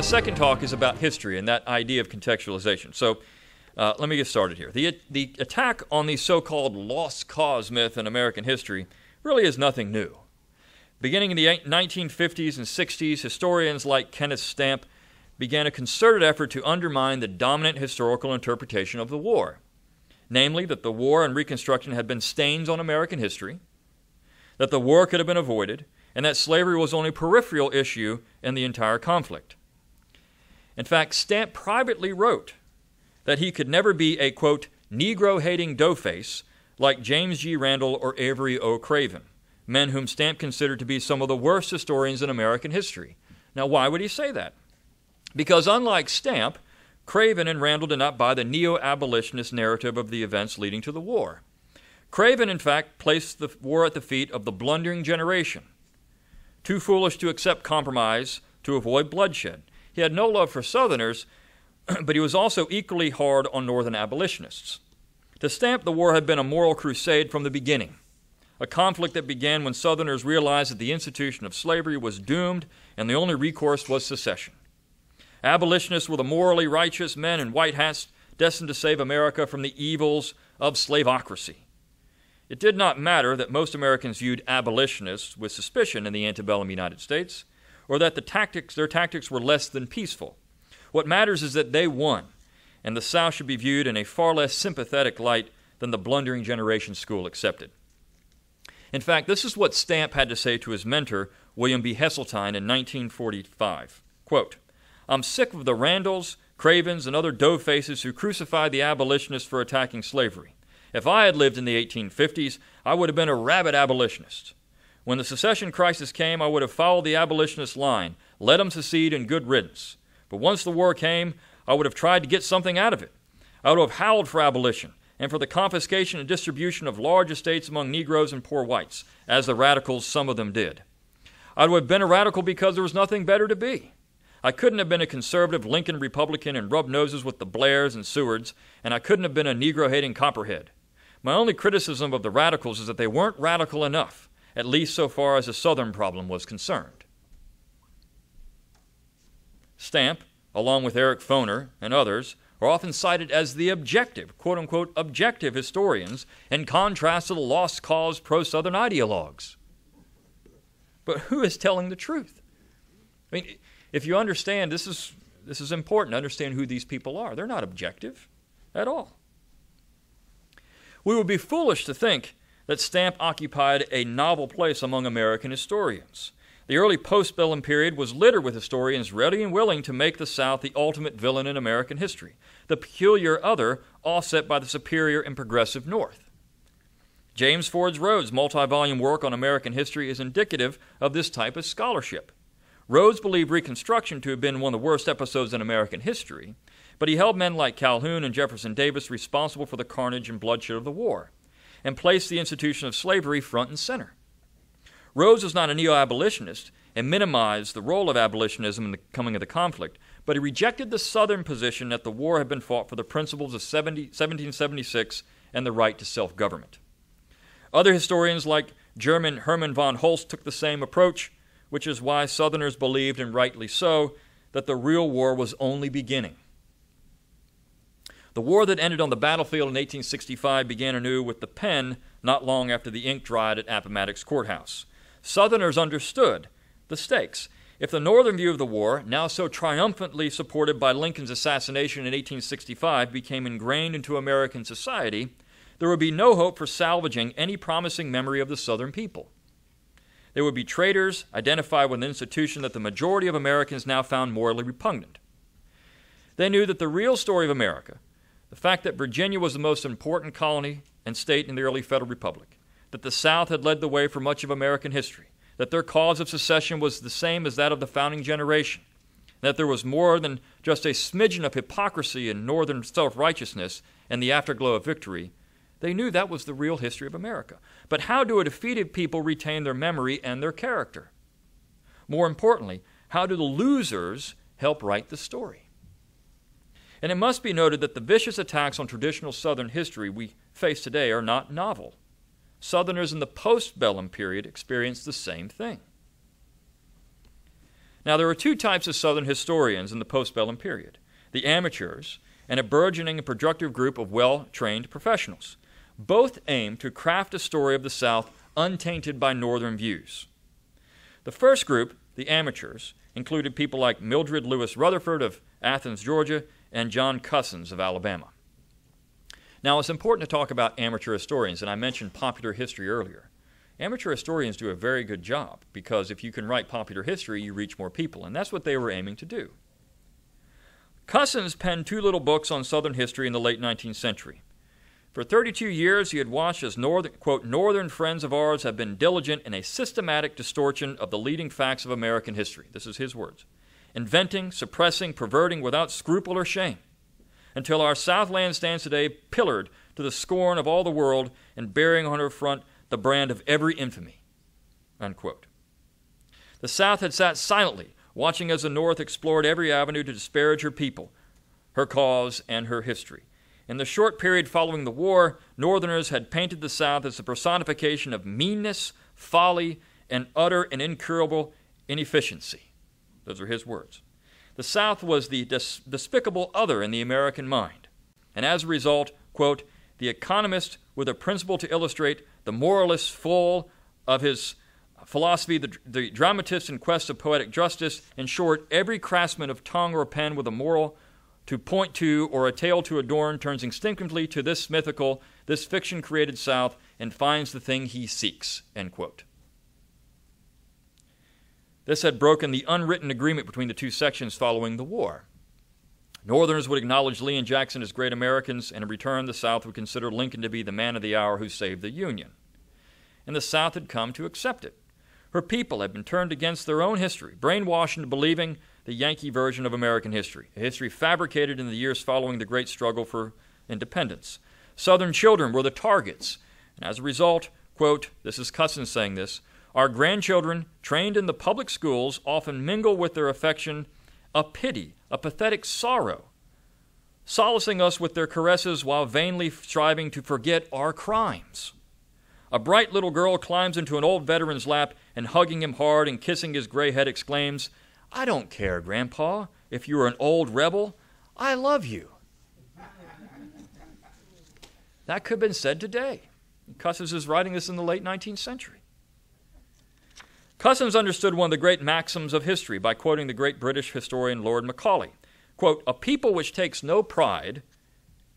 second talk is about history and that idea of contextualization. So let me get started here. The attack on the so-called lost cause myth in American history really is nothing new. Beginning in the 1950s and 60s, historians like Kenneth Stamp began a concerted effort to undermine the dominant historical interpretation of the war, namely that the war and Reconstruction had been stains on American history, that the war could have been avoided, and that slavery was only a peripheral issue in the entire conflict. In fact, Stamp privately wrote that he could never be a, quote, Negro-hating doughface like James G. Randall or Avery O. Craven, men whom Stamp considered to be some of the worst historians in American history. Now, why would he say that? Because unlike Stamp, Craven and Randall did not buy the neo-abolitionist narrative of the events leading to the war. Craven, in fact, placed the war at the feet of the blundering generation, too foolish to accept compromise to avoid bloodshed. He had no love for Southerners, but he was also equally hard on Northern abolitionists. To Stamp, the war had been a moral crusade from the beginning, a conflict that began when Southerners realized that the institution of slavery was doomed and the only recourse was secession. Abolitionists were the morally righteous men in white hats destined to save America from the evils of slaveocracy. It did not matter that most Americans viewed abolitionists with suspicion in the antebellum United States, or that their tactics were less than peaceful. What matters is that they won, and the South should be viewed in a far less sympathetic light than the blundering generation school accepted. In fact, this is what Stamp had to say to his mentor, William B. Heseltine, in 1945. Quote, I'm sick of the Randalls, Cravens, and other doughfaces who crucified the abolitionists for attacking slavery. If I had lived in the 1850s, I would have been a rabid abolitionist. When the secession crisis came, I would have followed the abolitionist line, let them secede and good riddance. But once the war came, I would have tried to get something out of it. I would have howled for abolition and for the confiscation and distribution of large estates among Negroes and poor whites, as the radicals, some of them, did. I would have been a radical because there was nothing better to be. I couldn't have been a conservative Lincoln Republican and rub noses with the Blairs and Sewards, and I couldn't have been a Negro-hating Copperhead. My only criticism of the radicals is that they weren't radical enough, at least so far as the Southern problem was concerned. Stamp, along with Eric Foner and others, are often cited as the objective, quote-unquote, objective historians in contrast to the lost cause pro-Southern ideologues. But who is telling the truth? I mean, if you understand, this is important to understand who these people are. They're not objective at all. We would be foolish to think that Stamp occupied a novel place among American historians. The early postbellum period was littered with historians ready and willing to make the South the ultimate villain in American history, the peculiar other offset by the superior and progressive North. James Ford Rhodes' multi-volume work on American history is indicative of this type of scholarship. Rhodes believed Reconstruction to have been one of the worst episodes in American history, but he held men like Calhoun and Jefferson Davis responsible for the carnage and bloodshed of the war, and placed the institution of slavery front and center. Rhodes was not a neo-abolitionist and minimized the role of abolitionism in the coming of the conflict, but he rejected the Southern position that the war had been fought for the principles of 1776 and the right to self-government. Other historians like German Hermann von Holst took the same approach, which is why Southerners believed, and rightly so, that the real war was only beginning. The war that ended on the battlefield in 1865 began anew with the pen not long after the ink dried at Appomattox Courthouse. Southerners understood the stakes. If the Northern view of the war, now so triumphantly supported by Lincoln's assassination in 1865, became ingrained into American society, there would be no hope for salvaging any promising memory of the Southern people. There would be traitors identified with an institution that the majority of Americans now found morally repugnant. They knew that the real story of America, the fact that Virginia was the most important colony and state in the early Federal Republic, that the South had led the way for much of American history, that their cause of secession was the same as that of the founding generation, that there was more than just a smidgen of hypocrisy and Northern self-righteousness and the afterglow of victory, they knew that was the real history of America. But how do a defeated people retain their memory and their character? More importantly, how do the losers help write the story? And it must be noted that the vicious attacks on traditional Southern history we face today are not novel. Southerners in the postbellum period experienced the same thing. Now, there were two types of Southern historians in the postbellum period: the amateurs and a burgeoning and productive group of well-trained professionals. Both aimed to craft a story of the South untainted by Northern views. The first group, the amateurs, included people like Mildred Lewis Rutherford of Athens, Georgia, and John Cussons of Alabama. Now, it's important to talk about amateur historians, and I mentioned popular history earlier. Amateur historians do a very good job because if you can write popular history, you reach more people, and that's what they were aiming to do. Cussons penned two little books on Southern history in the late 19th century. For 32 years, he had watched as Northern friends of ours have been diligent in a systematic distortion of the leading facts of American history. This is his words. Inventing, suppressing, perverting without scruple or shame, until our Southland stands today pillared to the scorn of all the world and bearing on her front the brand of every infamy. Unquote. The South had sat silently, watching as the North explored every avenue to disparage her people, her cause, and her history. In the short period following the war, Northerners had painted the South as the personification of meanness, folly, and utter and incurable inefficiency. Those are his words. The South was the despicable other in the American mind. And as a result, quote, the economist with a principle to illustrate, the moralist full of his philosophy, the dramatist in quest of poetic justice, in short, every craftsman of tongue or pen with a moral to point to or a tale to adorn turns instinctively to this mythical, this fiction-created South and finds the thing he seeks, end quote. This had broken the unwritten agreement between the two sections following the war. Northerners would acknowledge Lee and Jackson as great Americans, and in return the South would consider Lincoln to be the man of the hour who saved the Union. And the South had come to accept it. Her people had been turned against their own history, brainwashed into believing the Yankee version of American history, a history fabricated in the years following the great struggle for independence. Southern children were the targets, and as a result, quote, this is Cussons saying this, our grandchildren, trained in the public schools, often mingle with their affection a pity, a pathetic sorrow, solacing us with their caresses while vainly striving to forget our crimes. A bright little girl climbs into an old veteran's lap and, hugging him hard and kissing his gray head, exclaims, I don't care, Grandpa, if you're an old rebel. I love you. That could have been said today. Cussons is writing this in the late 19th century. Cussons understood one of the great maxims of history by quoting the great British historian Lord Macaulay. Quote, a people which takes no pride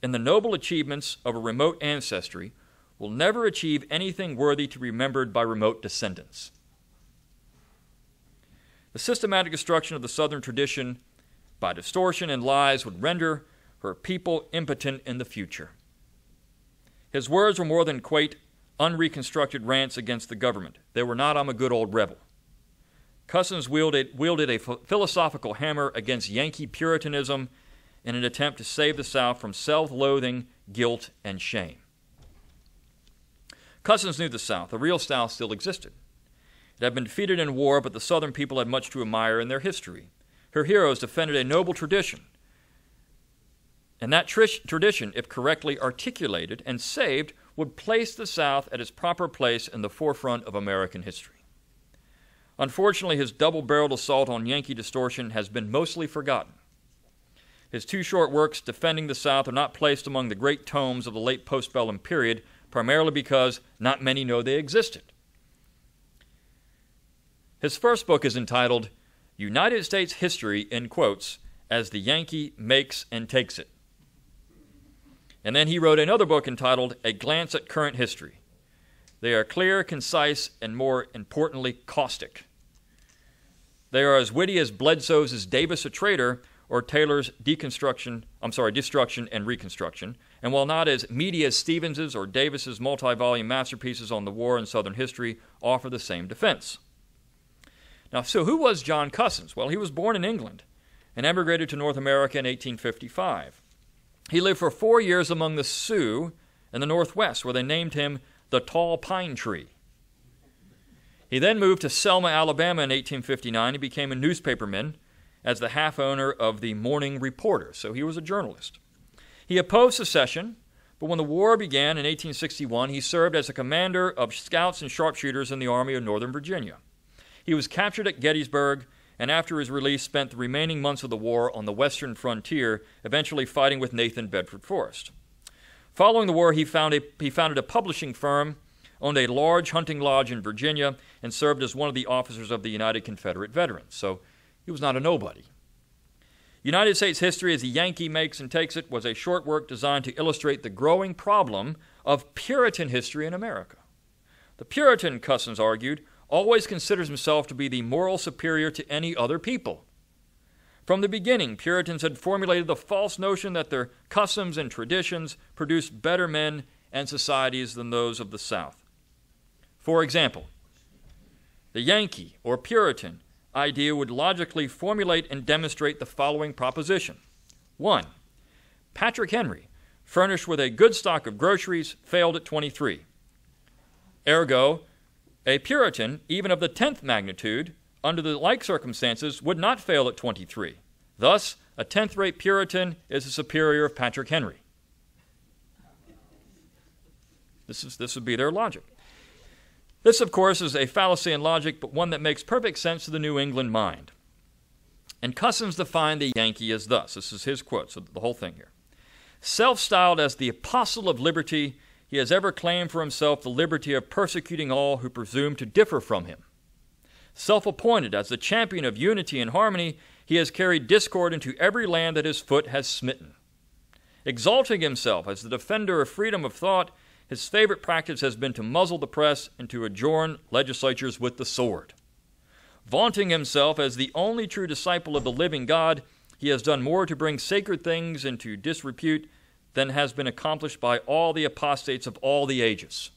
in the noble achievements of a remote ancestry will never achieve anything worthy to be remembered by remote descendants. The systematic destruction of the Southern tradition by distortion and lies would render her people impotent in the future. His words were more than quaint, unreconstructed rants against the government. They were not, I'm a good old rebel. Cussons wielded a philosophical hammer against Yankee Puritanism in an attempt to save the South from self-loathing, guilt, and shame. Cussons knew the South. The real South still existed. It had been defeated in war, but the Southern people had much to admire in their history. Her heroes defended a noble tradition. And that tradition, if correctly articulated and saved, would place the South at its proper place in the forefront of American history. Unfortunately, his double-barreled assault on Yankee distortion has been mostly forgotten. His two short works defending the South are not placed among the great tomes of the late postbellum period, primarily because not many know they existed. His first book is entitled United States History, in quotes, as the Yankee Makes and Takes It. And then he wrote another book entitled A Glance at Current History. They are clear, concise, and more importantly, caustic. They are as witty as Bledsoe's Is Davis a Traitor or Taylor's Destruction and Reconstruction, and while not as meaty as Stevens's or Davis's multi-volume masterpieces on the war and Southern history, offer the same defense. Now, so who was John Cussons? Well, he was born in England and emigrated to North America in 1855. He lived for 4 years among the Sioux in the Northwest, where they named him the Tall Pine Tree. He then moved to Selma, Alabama in 1859. He became a newspaperman as the half-owner of the Morning Reporter, so he was a journalist. He opposed secession, but when the war began in 1861, he served as a commander of scouts and sharpshooters in the Army of Northern Virginia. He was captured at Gettysburg and after his release spent the remaining months of the war on the western frontier, eventually fighting with Nathan Bedford Forrest. Following the war, he founded a publishing firm, owned a large hunting lodge in Virginia, and served as one of the officers of the United Confederate Veterans. So he was not a nobody. United States History as the Yankee Makes and Takes It was a short work designed to illustrate the growing problem of Puritan history in America. The Puritan, Cussons argued, always considers himself to be the moral superior to any other people. From the beginning, Puritans had formulated the false notion that their customs and traditions produced better men and societies than those of the South. For example, the Yankee or Puritan idea would logically formulate and demonstrate the following proposition. 1. Patrick Henry, furnished with a good stock of groceries, failed at 23. Ergo, a Puritan, even of the 10th magnitude, under the like circumstances, would not fail at 23. Thus, a 10th-rate Puritan is a superior of Patrick Henry. This would be their logic. This, of course, is a fallacy in logic, but one that makes perfect sense to the New England mind. And Cussons defined the Yankee as thus. This is his quote, so the whole thing here. Self-styled as the apostle of liberty, he has ever claimed for himself the liberty of persecuting all who presume to differ from him. Self-appointed as the champion of unity and harmony, he has carried discord into every land that his foot has smitten. Exalting himself as the defender of freedom of thought, his favorite practice has been to muzzle the press and to adjourn legislatures with the sword. Vaunting himself as the only true disciple of the living God, he has done more to bring sacred things into disrepute than has been accomplished by all the apostates of all the ages.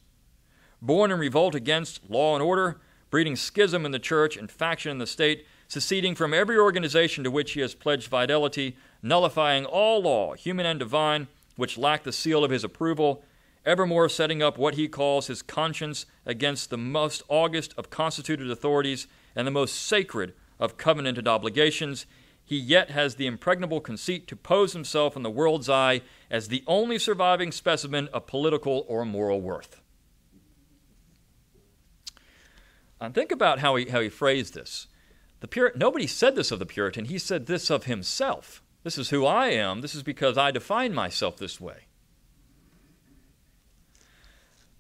Born in revolt against law and order, breeding schism in the church and faction in the state, seceding from every organization to which he has pledged fidelity, nullifying all law, human and divine, which lack the seal of his approval, evermore setting up what he calls his conscience against the most august of constituted authorities and the most sacred of covenanted obligations, he yet has the impregnable conceit to pose himself in the world's eye as the only surviving specimen of political or moral worth. And think about how he phrased this. Nobody said this of the Puritan. He said this of himself. This is who I am. This is because I define myself this way.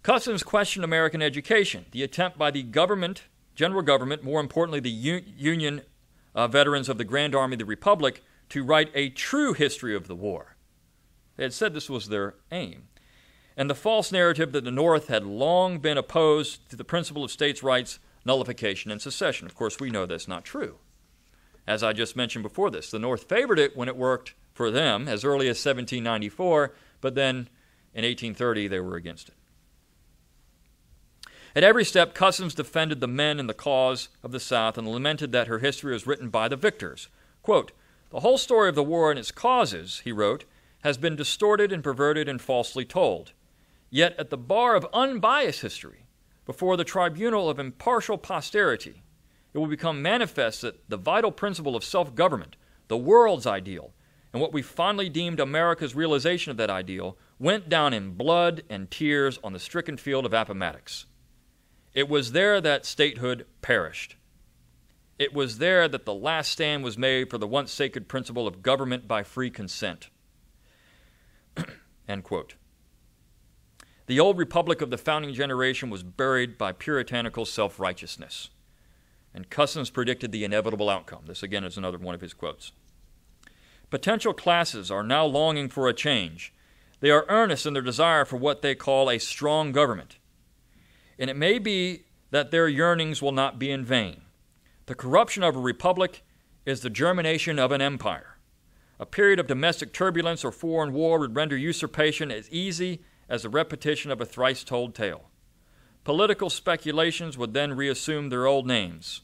Cussons questioned American education, the attempt by the government, general government, more importantly the Union veterans of the Grand Army of the Republic, to write a true history of the war. They had said this was their aim. And the false narrative that the North had long been opposed to the principle of states' rights, nullification, and secession. Of course, we know that's not true. As I just mentioned before this, the North favored it when it worked for them as early as 1794, but then in 1830 they were against it. At every step, Cussons defended the men and the cause of the South and lamented that her history was written by the victors. Quote, "The whole story of the war and its causes," he wrote, "has been distorted and perverted and falsely told. Yet at the bar of unbiased history, before the tribunal of impartial posterity, it will become manifest that the vital principle of self-government, the world's ideal, and what we fondly deemed America's realization of that ideal, went down in blood and tears on the stricken field of Appomattox. It was there that statehood perished. It was there that the last stand was made for the once sacred principle of government by free consent." End quote. The old republic of the founding generation was buried by puritanical self-righteousness. And Cussons predicted the inevitable outcome. This, again, is another one of his quotes. "Potential classes are now longing for a change. They are earnest in their desire for what they call a strong government. And it may be that their yearnings will not be in vain. The corruption of a republic is the germination of an empire. A period of domestic turbulence or foreign war would render usurpation as easy as the repetition of a thrice-told tale. Political speculations would then reassume their old names: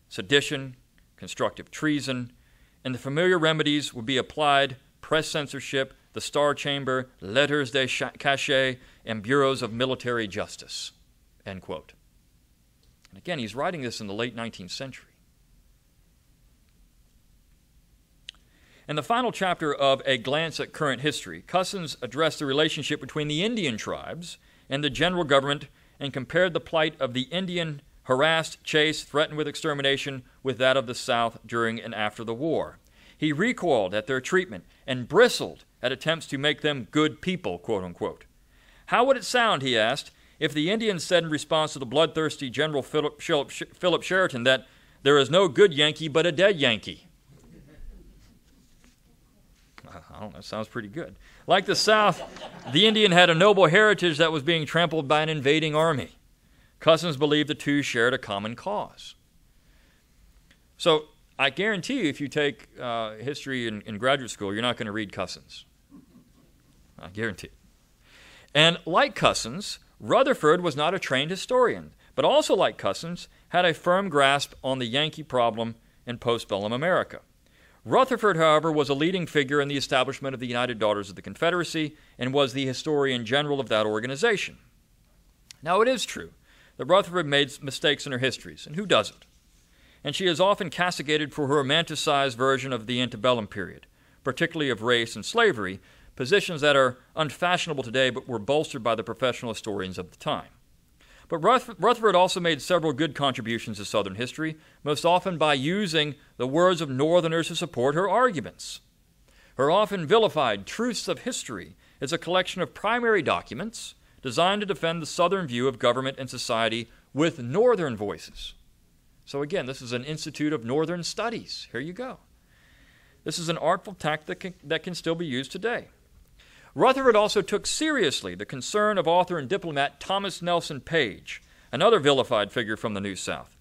sedition, constructive treason, and the familiar remedies would be applied: press censorship, the Star Chamber, letters de cachet, and bureaus of military justice." End quote. And again, he's writing this in the late 19th century. In the final chapter of A Glance at Current History, Cussons addressed the relationship between the Indian tribes and the general government and compared the plight of the Indian harassed, chased, threatened with extermination with that of the South during and after the war. He recoiled at their treatment and bristled at attempts to make them good people, quote unquote. How would it sound, he asked, if the Indians said in response to the bloodthirsty General Philip Sheridan that there is no good Yankee but a dead Yankee? I don't know, sounds pretty good. Like the South, the Indian had a noble heritage that was being trampled by an invading army. Cousins believed the two shared a common cause. So I guarantee you, if you take history in graduate school, you're not going to read Cousins. I guarantee it. And like Cousins, Rutherford was not a trained historian, but also like Cousins, had a firm grasp on the Yankee problem in postbellum America. Rutherford, however, was a leading figure in the establishment of the United Daughters of the Confederacy and was the historian general of that organization. Now, it is true that Rutherford made mistakes in her histories, and who doesn't? And she is often castigated for her romanticized version of the antebellum period, particularly of race and slavery, positions that are unfashionable today but were bolstered by the professional historians of the time. But Rutherford also made several good contributions to Southern history, most often by using the words of Northerners to support her arguments. Her often vilified Truths of History is a collection of primary documents designed to defend the Southern view of government and society with Northern voices. So again, this is an Institute of Northern Studies. Here you go. This is an artful tactic that can still be used today. Rutherford also took seriously the concern of author and diplomat Thomas Nelson Page, another vilified figure from the New South.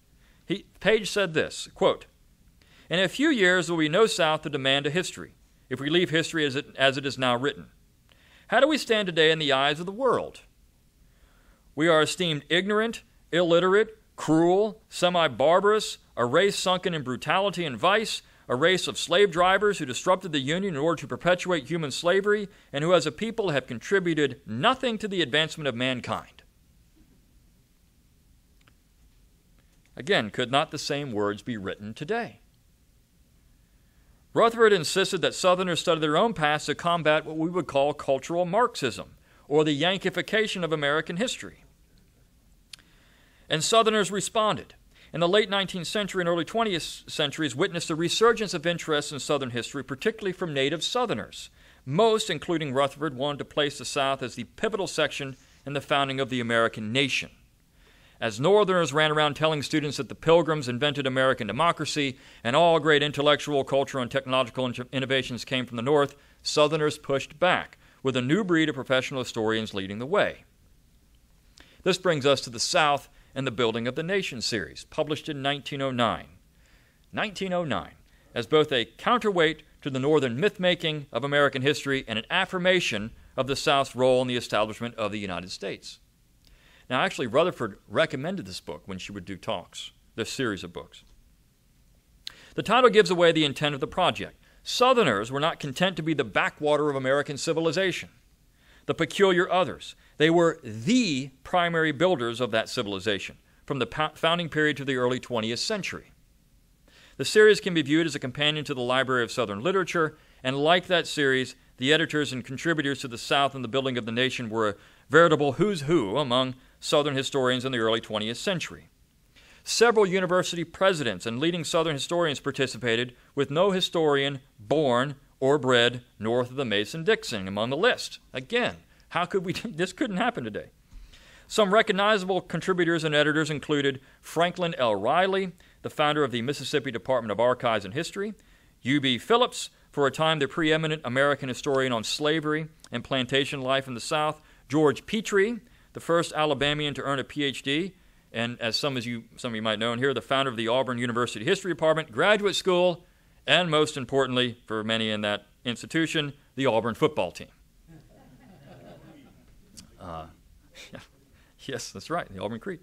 Page said this, quote, "In a few years there will be no South to demand a history, if we leave history as it is now written. How do we stand today in the eyes of the world? We are esteemed ignorant, illiterate, cruel, semi-barbarous, a race sunken in brutality and vice, a race of slave drivers who disrupted the Union in order to perpetuate human slavery, and who as a people have contributed nothing to the advancement of mankind." Again, could not the same words be written today? Rutherford insisted that Southerners study their own past to combat what we would call cultural Marxism, or the Yankification of American history. And Southerners responded. In the late 19th century and early 20th centuries witnessed a resurgence of interest in Southern history, particularly from native Southerners. Most, including Rutherford, wanted to place the South as the pivotal section in the founding of the American nation. As Northerners ran around telling students that the Pilgrims invented American democracy and all great intellectual, cultural, and technological innovations came from the North, Southerners pushed back, with a new breed of professional historians leading the way. This brings us to the South and the Building of the Nation series, published in 1909. 1909, as both a counterweight to the Northern myth-making of American history and an affirmation of the South's role in the establishment of the United States. Now, actually, Rutherford recommended this book when she would do talks, this series of books. The title gives away the intent of the project. Southerners were not content to be the backwater of American civilization, the peculiar others. They were the primary builders of that civilization, from the founding period to the early 20th century. The series can be viewed as a companion to the Library of Southern Literature, and like that series, the editors and contributors to the South and the Building of the Nation were a veritable who's who among Southern historians in the early 20th century. Several university presidents and leading Southern historians participated, with no historian born or bred north of the Mason-Dixon among the list. Again, this couldn't happen today. Some recognizable contributors and editors included Franklin L. Riley, the founder of the Mississippi Department of Archives and History, U.B. Phillips, for a time the preeminent American historian on slavery and plantation life in the South, George Petrie, the first Alabamian to earn a Ph.D., and as some of you might know here, the founder of the Auburn University History Department, graduate school, and most importantly, for many in that institution, the Auburn football team. Yes, that's right, the Auburn Creek.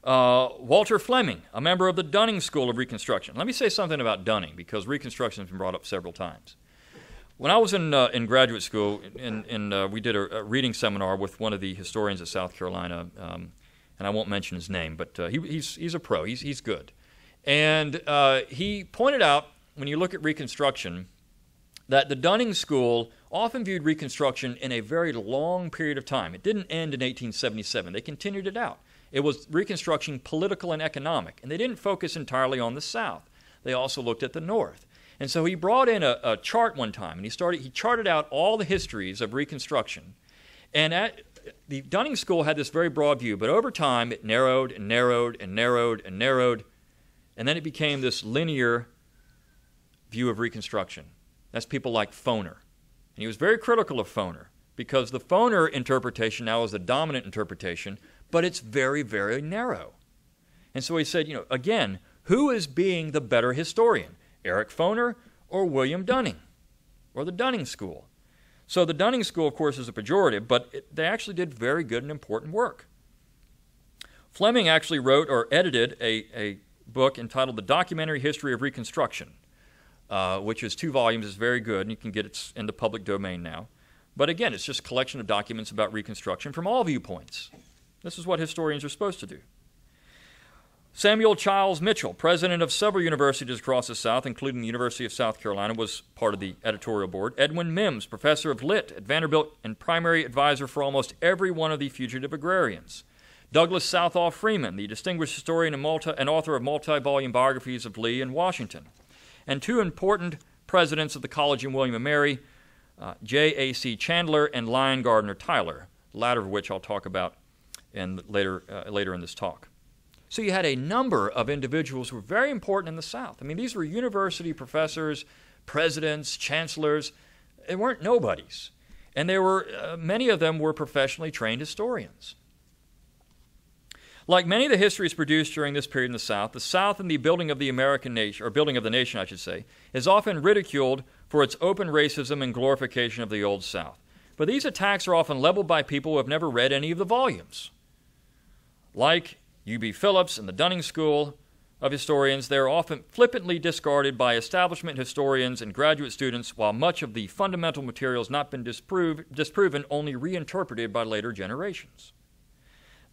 Walter Fleming, a member of the Dunning School of Reconstruction. Let me say something about Dunning, because Reconstruction has been brought up several times. When I was in graduate school, we did a reading seminar with one of the historians of South Carolina, and I won't mention his name, but he's a pro. He's good. And he pointed out, when you look at Reconstruction, that the Dunning School often viewed Reconstruction in a very long period of time. It didn't end in 1877. They continued it out. It was Reconstruction political and economic, and they didn't focus entirely on the South. They also looked at the North. And so he brought in a chart one time, and he charted out all the histories of Reconstruction. And the Dunning School had this very broad view, but over time it narrowed and narrowed and narrowed and narrowed, and then it became this linear view of Reconstruction. That's people like Foner. And he was very critical of Foner, because the Foner interpretation now is the dominant interpretation, but it's very, very narrow. And so he said, again, who is being the better historian, Eric Foner or William Dunning, or the Dunning School? So the Dunning School, of course, is a pejorative, but they actually did very good and important work. Fleming actually wrote or edited a book entitled The Documentary History of Reconstruction, which is 2 volumes, is very good, and you can get it in the public domain now. But again, it's just a collection of documents about Reconstruction from all viewpoints. This is what historians are supposed to do. Samuel Childs Mitchell, president of several universities across the South, including the University of South Carolina, was part of the editorial board. Edwin Mims, professor of Lit at Vanderbilt and primary advisor for almost every one of the fugitive agrarians. Douglas Southall Freeman, the distinguished historian and author of multi-volume biographies of Lee and Washington. And 2 important presidents of the College in William & Mary, J.A.C. Chandler and Lyon Gardiner Tyler, the latter of which I'll talk about later in this talk. So you had a number of individuals who were very important in the South. I mean, these were university professors, presidents, chancellors. They weren't nobodies. And many of them were professionally trained historians. Like many of the histories produced during this period in the South in the building of the American nation, or building of the nation, I should say, is often ridiculed for its open racism and glorification of the Old South. But these attacks are often leveled by people who have never read any of the volumes. Like U.B. Phillips and the Dunning School of historians, they are often flippantly discarded by establishment historians and graduate students, while much of the fundamental material has not been disproven, only reinterpreted by later generations.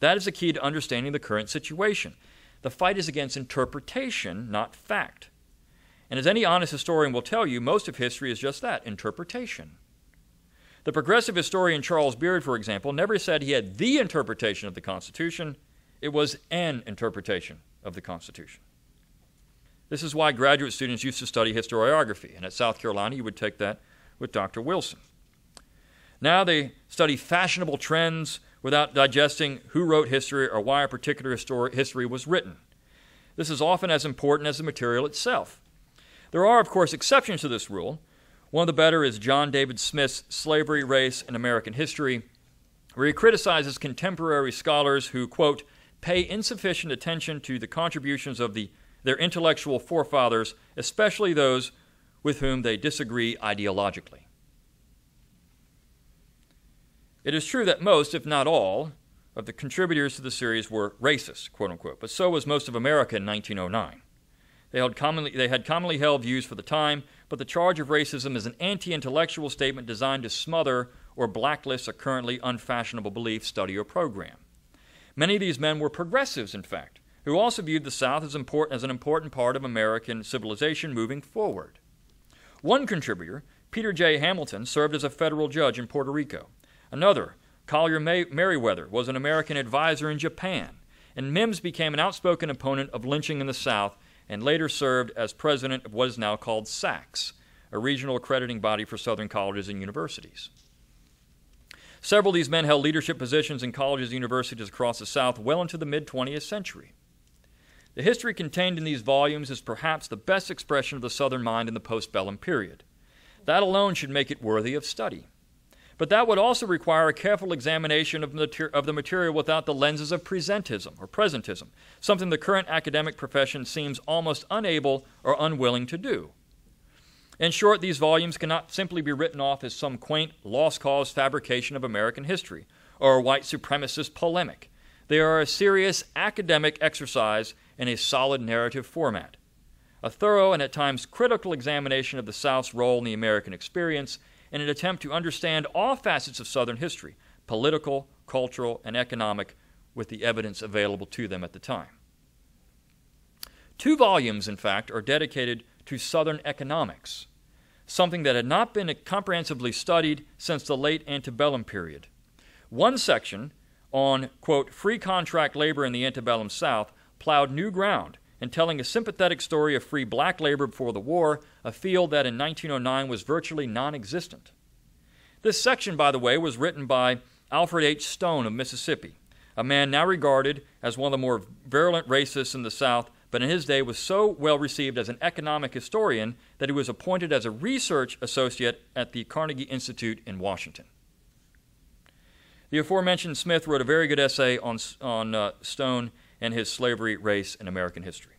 That is the key to understanding the current situation. The fight is against interpretation, not fact. And as any honest historian will tell you, most of history is just that, interpretation. The progressive historian Charles Beard, for example, never said he had the interpretation of the Constitution. It was an interpretation of the Constitution. This is why graduate students used to study historiography, and at South Carolina you would take that with Dr. Wilson. Now they study fashionable trends without digesting who wrote history or why a particular history was written. This is often as important as the material itself. There are, of course, exceptions to this rule. One of the better is John David Smith's Slavery, Race, and American History, where he criticizes contemporary scholars who, quote, pay insufficient attention to the contributions of their intellectual forefathers, especially those with whom they disagree ideologically. It is true that most, if not all, of the contributors to the series were racist, quote unquote, but so was most of America in 1909. They had commonly held views for the time, but the charge of racism is an anti-intellectual statement designed to smother or blacklist a currently unfashionable belief, study, or program. Many of these men were progressives, in fact, who also viewed the South as an important part of American civilization moving forward. One contributor, Peter J. Hamilton, served as a federal judge in Puerto Rico. Another, Collier Merriweather, was an American advisor in Japan, and Mims became an outspoken opponent of lynching in the South and later served as president of what is now called SACS, a regional accrediting body for Southern colleges and universities. Several of these men held leadership positions in colleges and universities across the South well into the mid-20th century. The history contained in these volumes is perhaps the best expression of the Southern mind in the postbellum period. That alone should make it worthy of study. But that would also require a careful examination of the material without the lenses of presentism or presentism, something the current academic profession seems almost unable or unwilling to do. In short, these volumes cannot simply be written off as some quaint, lost-cause fabrication of American history or a white supremacist polemic. They are a serious academic exercise in a solid narrative format, a thorough and at times critical examination of the South's role in the American experience in an attempt to understand all facets of Southern history, political, cultural, and economic, with the evidence available to them at the time. 2 volumes, in fact, are dedicated to Southern economics, something that had not been comprehensively studied since the late antebellum period. One section on, quote, free contract labor in the antebellum South, plowed new ground in telling a sympathetic story of free black labor before the war, a field that in 1909 was virtually non-existent. This section, by the way, was written by Alfred H. Stone of Mississippi, a man now regarded as one of the more virulent racists in the South, but in his day was so well received as an economic historian that he was appointed as a research associate at the Carnegie Institute in Washington. The aforementioned Smith wrote a very good essay on Stone and his slavery, race, and American history.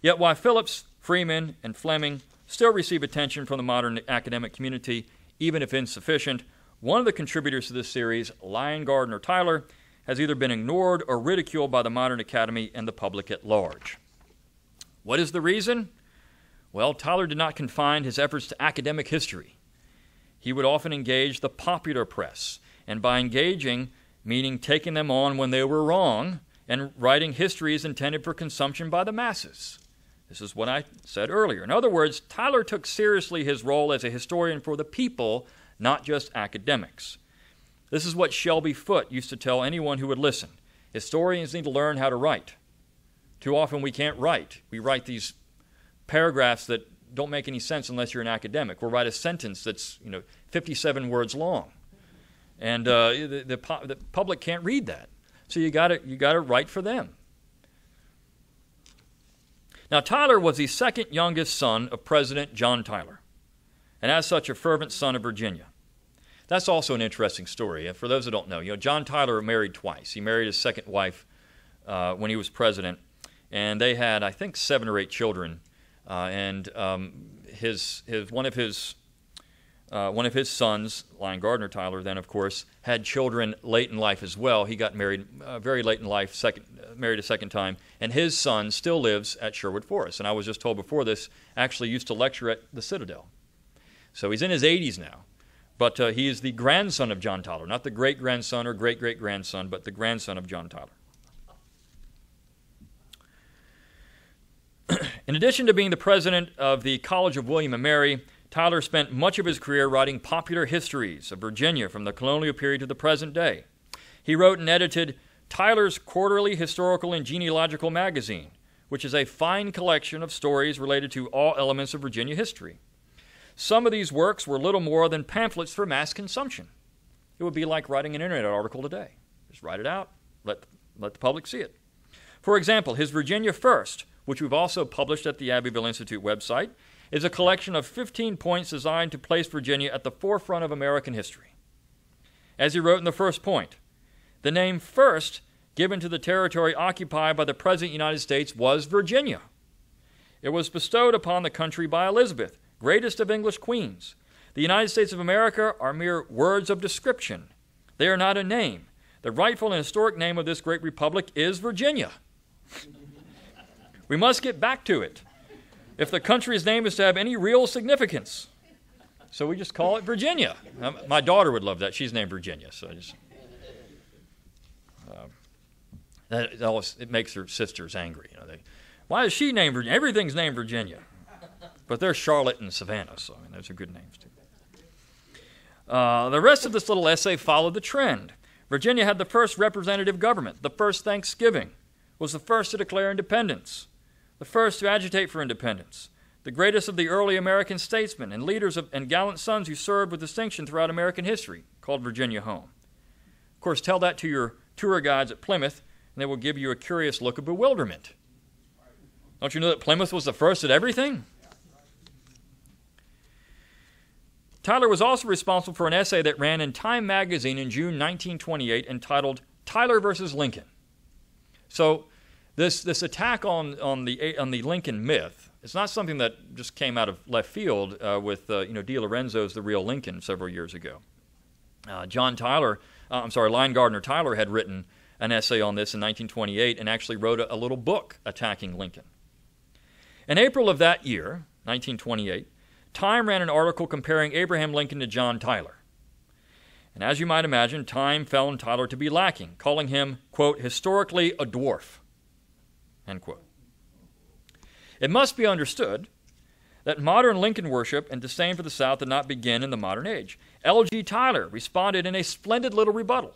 Yet while Phillips, Freeman, and Fleming still receive attention from the modern academic community, even if insufficient, one of the contributors to this series, Lyon Gardiner Tyler, has either been ignored or ridiculed by the modern academy and the public at large. What is the reason? Well, Tyler did not confine his efforts to academic history. He would often engage the popular press, and by engaging, meaning taking them on when they were wrong, and writing histories intended for consumption by the masses. This is what I said earlier. In other words, Tyler took seriously his role as a historian for the people, not just academics. This is what Shelby Foote used to tell anyone who would listen. Historians need to learn how to write. Too often we can't write. We write these paragraphs that don't make any sense unless you're an academic. We'll write a sentence that's 57 words long. And the public can't read that. So you got to write for them. Now, Tyler was the second youngest son of President John Tyler, and as such a fervent son of Virginia. That's also an interesting story. And for those who don't know, John Tyler married twice. He married his second wife when he was president, and they had, I think, 7 or 8 children. One of his sons, Lyon Gardiner Tyler, then of course had children late in life as well. He got married very late in life, married a second time, and his son still lives at Sherwood Forest. And I was just told before this, actually used to lecture at the Citadel. So he's in his 80s now. But he is the grandson of John Tyler, not the great-grandson or great-great-grandson, but the grandson of John Tyler. In addition to being the president of the College of William and Mary, Tyler spent much of his career writing popular histories of Virginia from the colonial period to the present day. He wrote and edited Tyler's Quarterly Historical and Genealogical Magazine, which is a fine collection of stories related to all elements of Virginia history. Some of these works were little more than pamphlets for mass consumption. It would be like writing an internet article today. Just write it out, let the public see it. For example, his Virginia First, which we've also published at the Abbeville Institute website, is a collection of 15 points designed to place Virginia at the forefront of American history. As he wrote in the first point, the name First given to the territory occupied by the present United States was Virginia. It was bestowed upon the country by Elizabeth, greatest of English queens. The United States of America are mere words of description. They are not a name. The rightful and historic name of this great republic is Virginia. We must get back to it if the country's name is to have any real significance. So we just call it Virginia. My daughter would love that. She's named Virginia. So it makes her sisters angry. Why is she named Virginia? Everything's named Virginia. But they're Charlotte and Savannah, so those are good names too. The rest of this little essay followed the trend. Virginia had the first representative government, the first Thanksgiving, was the first to declare independence, the first to agitate for independence, the greatest of the early American statesmen and leaders and gallant sons who served with distinction throughout American history, called Virginia home. Of course, tell that to your tour guides at Plymouth, and they will give you a curious look of bewilderment. Don't you know that Plymouth was the first at everything? Tyler was also responsible for an essay that ran in Time magazine in June 1928 entitled Tyler versus Lincoln. So this attack on the Lincoln myth, it's not something that just came out of left field with De Lorenzo's The Real Lincoln several years ago. Lyon Gardiner Tyler had written an essay on this in 1928 and actually wrote a little book attacking Lincoln. In April of that year, 1928, Time ran an article comparing Abraham Lincoln to John Tyler. And as you might imagine, Time found Tyler to be lacking, calling him, quote, historically a dwarf, end quote. It must be understood that modern Lincoln worship and disdain for the South did not begin in the modern age. L.G. Tyler responded in a splendid little rebuttal.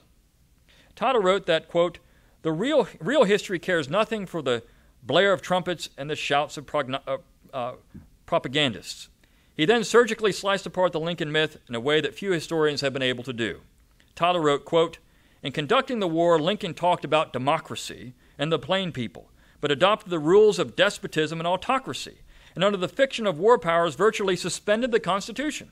Tyler wrote that, quote, "The real history cares nothing for the blare of trumpets and the shouts of propagandists." He then surgically sliced apart the Lincoln myth in a way that few historians have been able to do. Tyler wrote, quote, "In conducting the war, Lincoln talked about democracy and the plain people, but adopted the rules of despotism and autocracy, and under the fiction of war powers virtually suspended the Constitution.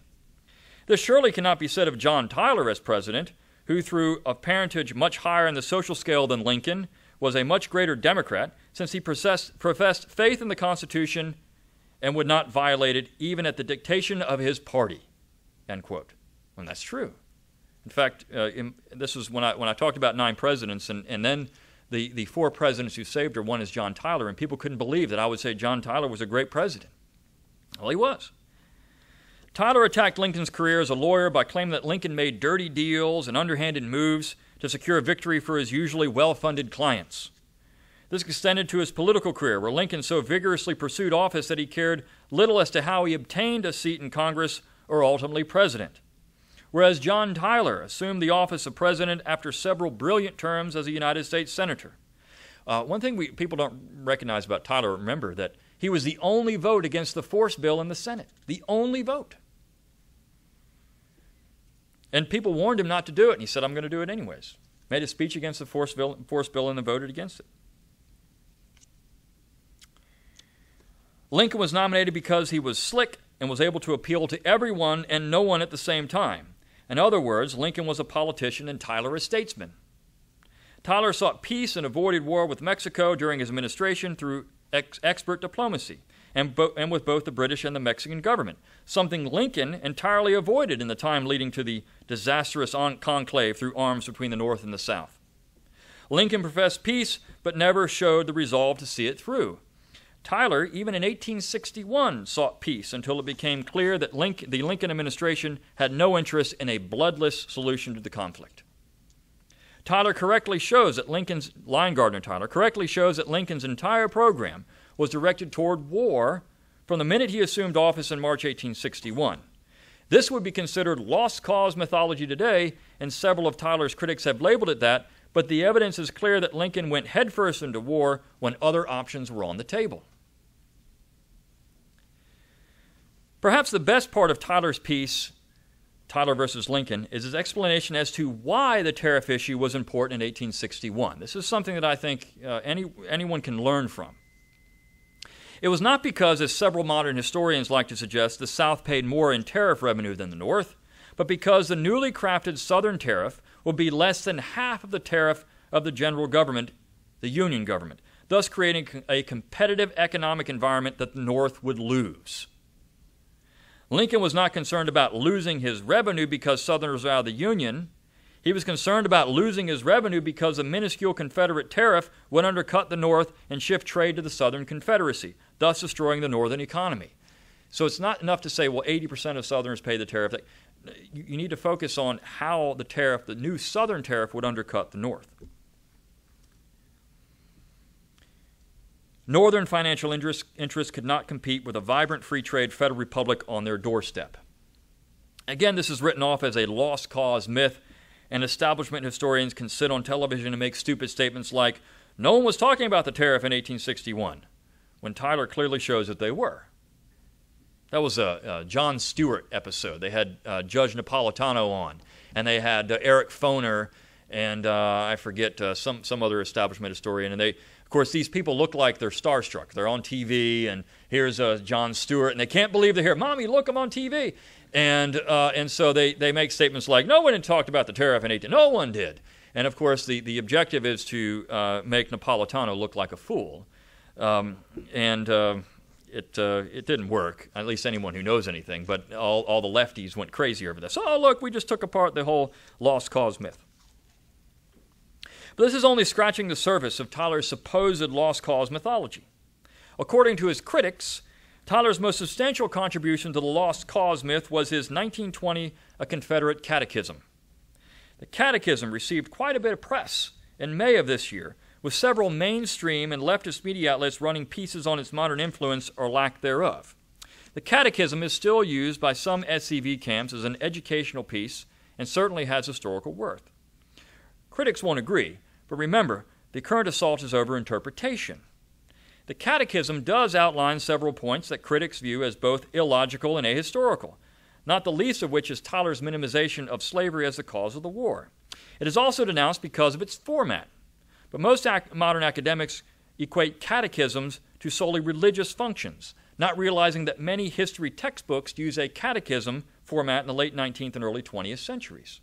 This surely cannot be said of John Tyler as president, who through a parentage much higher in the social scale than Lincoln, was a much greater Democrat, since he professed faith in the Constitution and would not violate it even at the dictation of his party," end quote. And that's true. In fact, this is when I talked about 9 presidents, and then the 4 presidents who saved her, one is John Tyler, and people couldn't believe that I would say John Tyler was a great president. Well, he was. Tyler attacked Lincoln's career as a lawyer by claiming that Lincoln made dirty deals and underhanded moves to secure victory for his usually well-funded clients. This extended to his political career, where Lincoln so vigorously pursued office that he cared little as to how he obtained a seat in Congress or ultimately president. Whereas John Tyler assumed the office of president after several brilliant terms as a United States senator. One thing people don't recognize about Tyler, remember that he was the only vote against the force bill in the Senate. The only vote. And people warned him not to do it, and he said, "I'm going to do it anyways." Made a speech against the force bill and then voted against it. Lincoln was nominated because he was slick and was able to appeal to everyone and no one at the same time. In other words, Lincoln was a politician and Tyler a statesman. Tyler sought peace and avoided war with Mexico during his administration through expert diplomacy and with both the British and the Mexican government, something Lincoln entirely avoided in the time leading to the disastrous conclave through arms between the North and the South. Lincoln professed peace but never showed the resolve to see it through. Tyler, even in 1861, sought peace until it became clear that the Lincoln administration had no interest in a bloodless solution to the conflict. Lyon Gardiner Tyler correctly shows that Lincoln's entire program was directed toward war from the minute he assumed office in March 1861. This would be considered lost cause mythology today, and several of Tyler's critics have labeled it that, but the evidence is clear that Lincoln went headfirst into war when other options were on the table. Perhaps the best part of Tyler's piece, Tyler versus Lincoln, is his explanation as to why the tariff issue was important in 1861. This is something that I think anyone can learn from. It was not because, as several modern historians like to suggest, the South paid more in tariff revenue than the North, but because the newly crafted Southern tariff will be less than half of the tariff of the general government, the Union government, thus creating a competitive economic environment that the North would lose. Lincoln was not concerned about losing his revenue because Southerners were out of the Union. He was concerned about losing his revenue because a minuscule Confederate tariff would undercut the North and shift trade to the Southern Confederacy, thus destroying the Northern economy. So it's not enough to say, well, 80% of Southerners pay the tariff. You need to focus on how the new Southern tariff, would undercut the North. Northern financial interests could not compete with a vibrant free trade federal republic on their doorstep. Again, this is written off as a lost cause myth, and establishment historians can sit on television and make stupid statements like, "No one was talking about the tariff in 1861, when Tyler clearly shows that they were. That was a Jon Stewart episode. They had Judge Napolitano on, and they had Eric Foner, and I forget some other establishment historian, and they. Of course, these people look like they're starstruck. They're on TV, and here's Jon Stewart, and they can't believe they're here. "Mommy, look, I'm on TV." And so they make statements like, "No one had talked about the tariff in 18. No one did." And, of course, the objective is to make Napolitano look like a fool. It didn't work, at least anyone who knows anything, but all the lefties went crazy over this. "Oh, look, we just took apart the whole lost cause myth." But this is only scratching the surface of Tyler's supposed lost cause mythology. According to his critics, Tyler's most substantial contribution to the lost cause myth was his 1920 A Confederate Catechism. The Catechism received quite a bit of press in May of this year, with several mainstream and leftist media outlets running pieces on its modern influence or lack thereof. The Catechism is still used by some SCV camps as an educational piece and certainly has historical worth. Critics won't agree, but remember, the current assault is over interpretation. The Catechism does outline several points that critics view as both illogical and ahistorical, not the least of which is Tyler's minimization of slavery as the cause of the war. It is also denounced because of its format, but most modern academics equate catechisms to solely religious functions, not realizing that many history textbooks use a catechism format in the late 19th and early 20th centuries.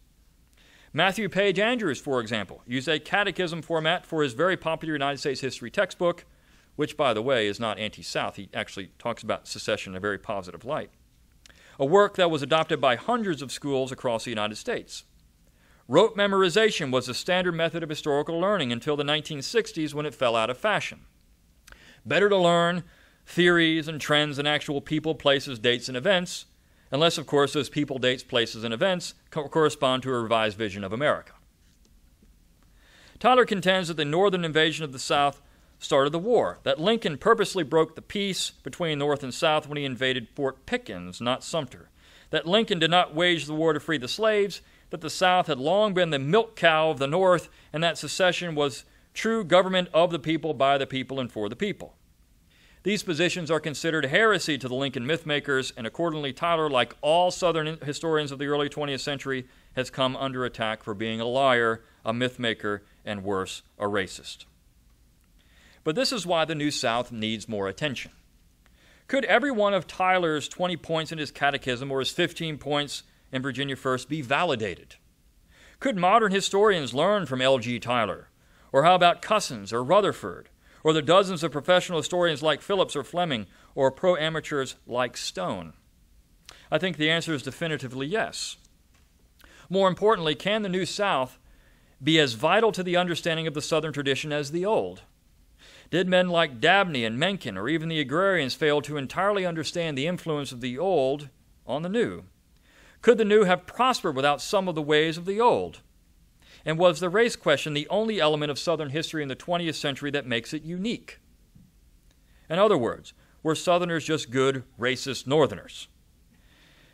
Matthew Page Andrews, for example, used a catechism format for his very popular United States history textbook, which, by the way, is not anti-South. He actually talks about secession in a very positive light. A work that was adopted by hundreds of schools across the United States. Rote memorization was the standard method of historical learning until the 1960s when it fell out of fashion. Better to learn theories and trends than actual people, places, dates, and events, unless, of course, those people, dates, places, and events correspond to a revised vision of America. Tyler contends that the northern invasion of the South started the war, that Lincoln purposely broke the peace between North and South when he invaded Fort Pickens, not Sumter, that Lincoln did not wage the war to free the slaves, that the South had long been the milk cow of the North, and that secession was true government of the people, by the people, and for the people. These positions are considered heresy to the Lincoln mythmakers, and accordingly Tyler, like all Southern historians of the early 20th century, has come under attack for being a liar, a mythmaker, and worse, a racist. But this is why the New South needs more attention. Could every one of Tyler's 20 points in his catechism or his 15 points in Virginia First be validated? Could modern historians learn from L.G. Tyler? Or how about Cousins or Rutherford? Or the dozens of professional historians like Phillips or Fleming, or pro-amateurs like Stone? I think the answer is definitively yes. More importantly, can the New South be as vital to the understanding of the Southern tradition as the Old? Did men like Dabney and Mencken, or even the agrarians, fail to entirely understand the influence of the Old on the New? Could the New have prospered without some of the ways of the Old? And was the race question the only element of Southern history in the 20th century that makes it unique? In other words, were Southerners just good, racist Northerners?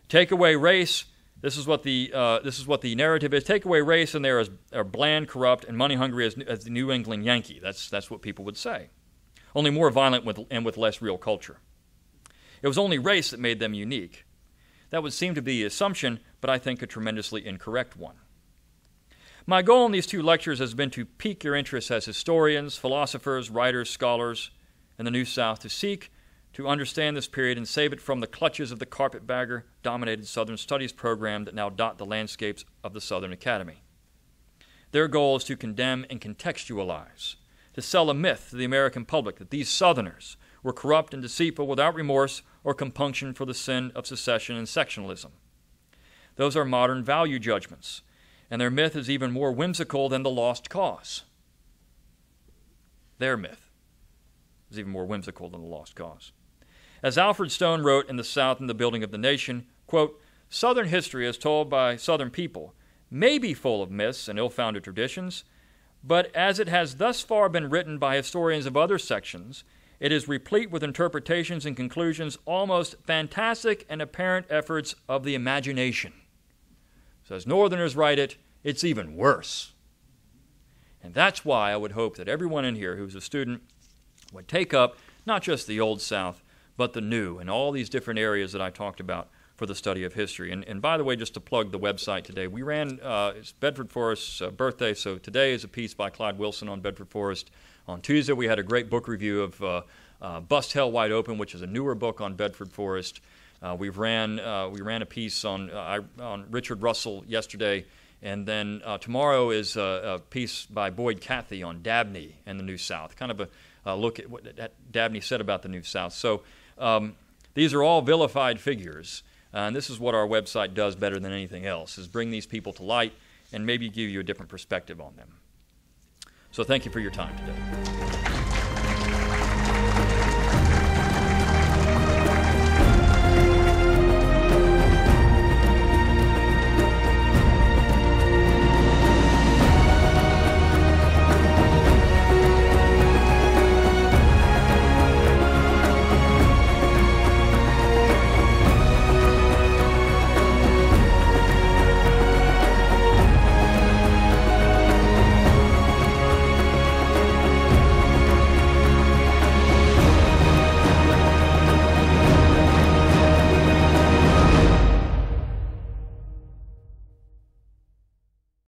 Take away race, this is what the narrative is. Take away race, and they are bland, corrupt, and money-hungry as the New England Yankee. That's what people would say. Only more violent and with less real culture. It was only race that made them unique. That would seem to be the assumption, but I think a tremendously incorrect one. My goal in these two lectures has been to pique your interest as historians, philosophers, writers, scholars in the New South to seek to understand this period and save it from the clutches of the carpetbagger-dominated Southern Studies program that now dot the landscapes of the Southern Academy. Their goal is to condemn and contextualize, to sell a myth to the American public that these Southerners were corrupt and deceitful without remorse or compunction for the sin of secession and sectionalism. Those are modern value judgments, and their myth is even more whimsical than the lost cause. Their myth is even more whimsical than the lost cause. As Alfred Stone wrote in The South and the Building of the Nation, quote, "Southern history as told by Southern people may be full of myths and ill-founded traditions, but as it has thus far been written by historians of other sections, it is replete with interpretations and conclusions almost fantastic and apparent efforts of the imagination. So as Northerners write it, it's even worse." And that's why I would hope that everyone in here who's a student would take up not just the Old South, but the New, and all these different areas that I talked about for the study of history. And by the way, just to plug the website today, we ran, it's Bedford Forrest's birthday, so today is a piece by Clyde Wilson on Bedford Forrest. On Tuesday, we had a great book review of Bust Hell Wide Open, which is a newer book on Bedford Forrest. We ran a piece on Richard Russell yesterday, and then tomorrow is a piece by Boyd Cathy on Dabney and the New South, kind of a look at what Dabney said about the New South. So these are all vilified figures, and this is what our website does better than anything else, is bring these people to light and maybe give you a different perspective on them. So thank you for your time today.